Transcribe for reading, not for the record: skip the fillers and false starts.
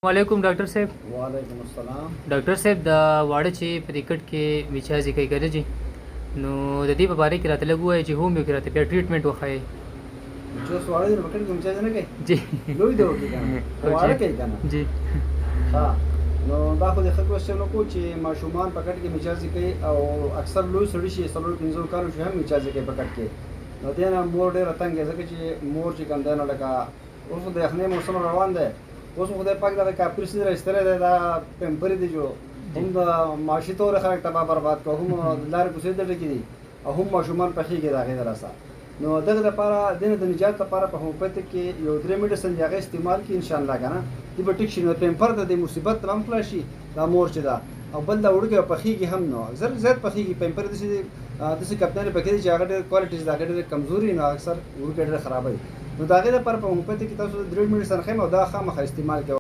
वालेकुम डॉक्टर साहब। वालेकुम अस्सलाम। डॉक्टर साहब د واړه چې په دې کې میچازي کوي کنه جی نو د دې په باره کې راته لګ وایي چې هومیو کې راته په ټریټمنټ وخایي جو سوال دې پکړ کوم چې نه کوي جی لوی دی وکی کنه واړه کوي کنه جی ها نو دا خو د خلکو څه نو کو چې ماشومان پکړ کې میچازي کوي او اکثر لوی سړي شي سلور پنځو کارو شي هم میچازي کوي پکړ کې نو دې نه مور ډېر تنګ ځکه چې مور چې کم دنه لکه اوس د یخنۍ موسم روان دی اوس خدای پاک دا کاپر سي راستره دا پمپر دی جو هم د معاشي تور خلک تباہ برباد کو هم لار کوسې د ټکی دي او هم ماشومان په خېږي دا غیر راسه نو دغه لپاره د نجات لپاره په هومیوپیتیک کې یو درې میډیسن یې استعمال کی ان شاء الله کنه دی به ټیک شي نو پمپر د مصیبت تمام خلاصي دا مور چې دا او بل دا وړګه په خېږي هم نو زر په خېږي پمپر د څه کپتان په کې چې هغه ډېر کوالټیز دا ډېر کمزوري نه اکثر ورګه ډېر خرابوي نو دا غیر لپاره په هومیوپیتیک کې تاسو درې میډیسن خیم او دا خامخا استعمال کوئ